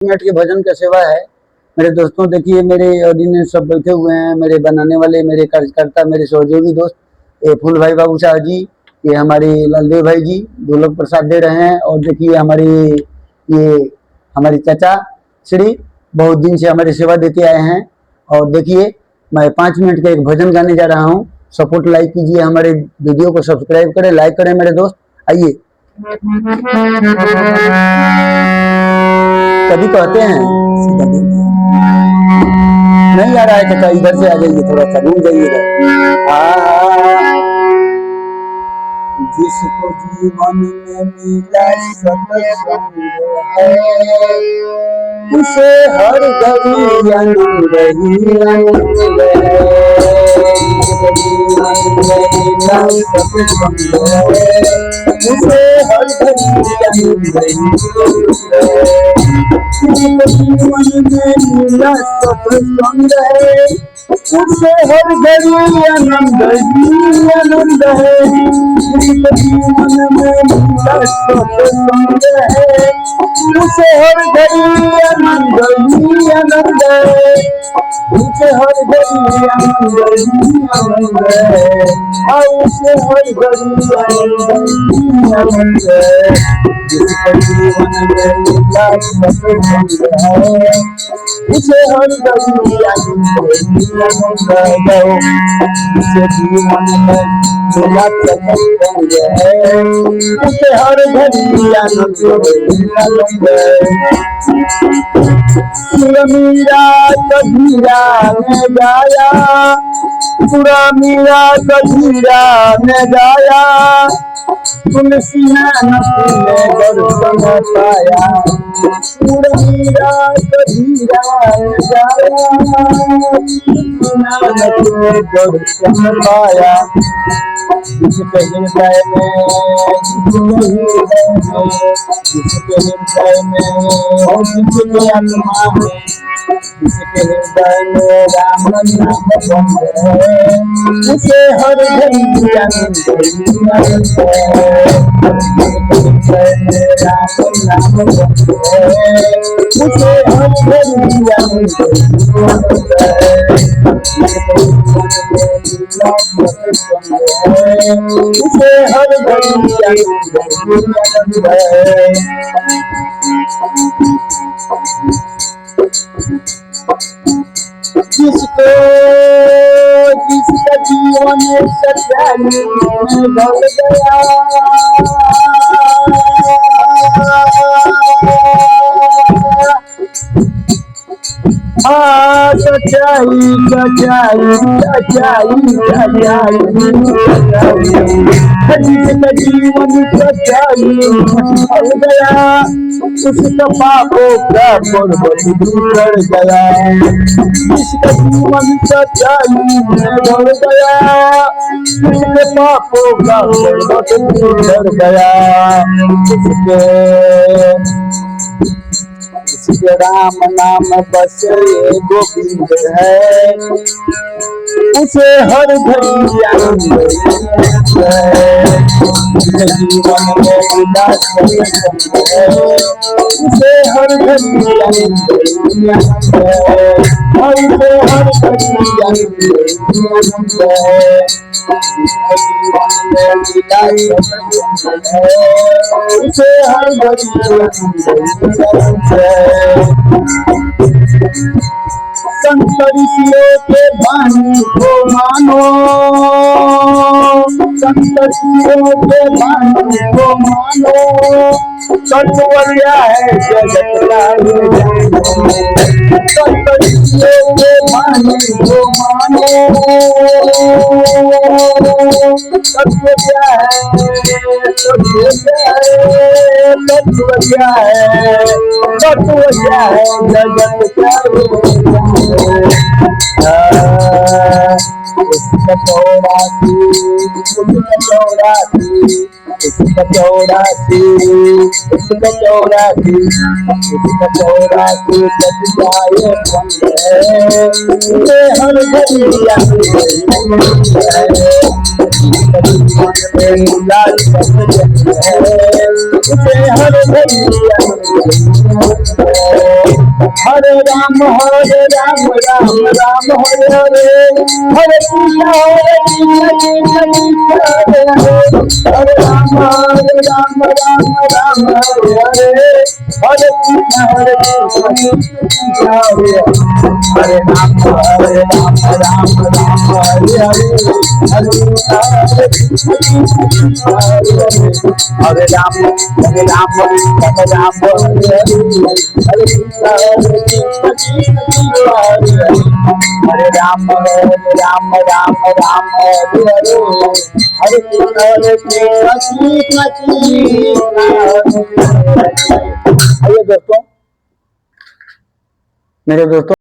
Minute के भजन का सेवा है। मेरे दोस्तों देखिए, मेरे ऑडियंस सब बैठे हुए हैं, मेरे बनाने वाले, मेरे कार्यकर्ता, मेरे सहयोगी दोस्त, ये फूल भाई बाबू शाह जी, ये हमारे लालदेव भाई जी, दो लोग प्रसाद दे रहे हैं। और देखिए ये हमारी चाचा श्री बहुत दिन से हमारी सेवा देते आए हैं। और देखिए, मैं 5 मिनट का एक भजन गाने जा रहा हूँ। सपोर्ट लाइक कीजिए, हमारे वीडियो को सब्सक्राइब करें, लाइक करें मेरे दोस्त। आइए। कभी कहते हैं नहीं आ रहा है चाचा, इधर से आ जाइए, थोड़ा सा रूम जाइएगा। जिसको जीवन में मिला सत्संग है, उसे हर घड़ी आनंद ही आनंद है। मिला सत्संग है, उसे हर घड़ी आनंद ही जीवन में मिला सत्संग है, उसे हर घड़ी आनंद ही आनंद है। जीवन में मिला सत्संग है, उसे हर घड़ी आनंद ही आनंद है। उसे हर घड़ी आनंद ही आनंद है, उसे हर घड़ी आनंद ही आनंद है। जिसको जीवन में मिला सत्संग है, उसे हर घड़ी आनंद ही आनंद है। जिसे जीवन में मिला सत्संग है, उसे हर घड़ी आनंद ही आनंद है। सुर मीरा कबीरा ने गाया, सुर मीरा कबीरा ने गाया, तुलसी ने दर्शन पाया। सुर मीरा कबीरा ने गाया, दर्शन पाया। जिसके हृदय में, जिसके हृदय में, जिसके आत्मा में, जिसके हृदय में राम नाम बंद है, उसे हर घड़ी आनंद है। जिसके हृदय में राम नाम बंद है, उसे हर घड़ी आनंद है। उसे हर घड़ी आनंद है। जिसको जिसका जीवन सच्चाई में ढल गया, सच्चाई सच्चाई सच्चाई सच्चाई, जिसका जीवन सच्चाई में ढल गया, उसका पापों का पर्वत बिखर गया। जिसका जीवन सच्चाई में ढल गया, उसके पापों का पर्वत बिखर गया। उसके राम नाम बस गोविंद है, उसे हर घड़ी आनंद है। जीवन में मिला सत्संग है, उसे हर घड़ी आनंद है। उसे हर घड़ी आनंद है। जीवन में मिला सत्संग है, उसे हर घड़ी आनंद है। संतरियों के वाणी को मानो, संतरियों के वाणी को मानो, सत्वर्या है जगत लाए। संतरियों के वाणी को मानो, सत्वर्या है, सत्वर्या है, सत्वर्या है, सत्वर्या है जगत लाए। इसका चौरासी, इसका चौरासी, इसका चौरासी, इसका चौरासी, इसका चौरासी कट जाए पंगे, ये हर घड़िया मेरी लाल सजन है, उसे हर घड़िया हरे राम राम राम हरे हरे, हरे कृष्ण कृष्ण कृष्ण हरे राम राम राम हरे हरे, हरे कृष्ण हरे राम हरे राम राम राम हरे हरे, हरे हरे राम हरे राम राम राम हरे हरे, हरे हरे राम राम राम राम हरे हरे, हरे कृष्ण कृष्ण। आइए दोस्तों, मेरे दोस्तों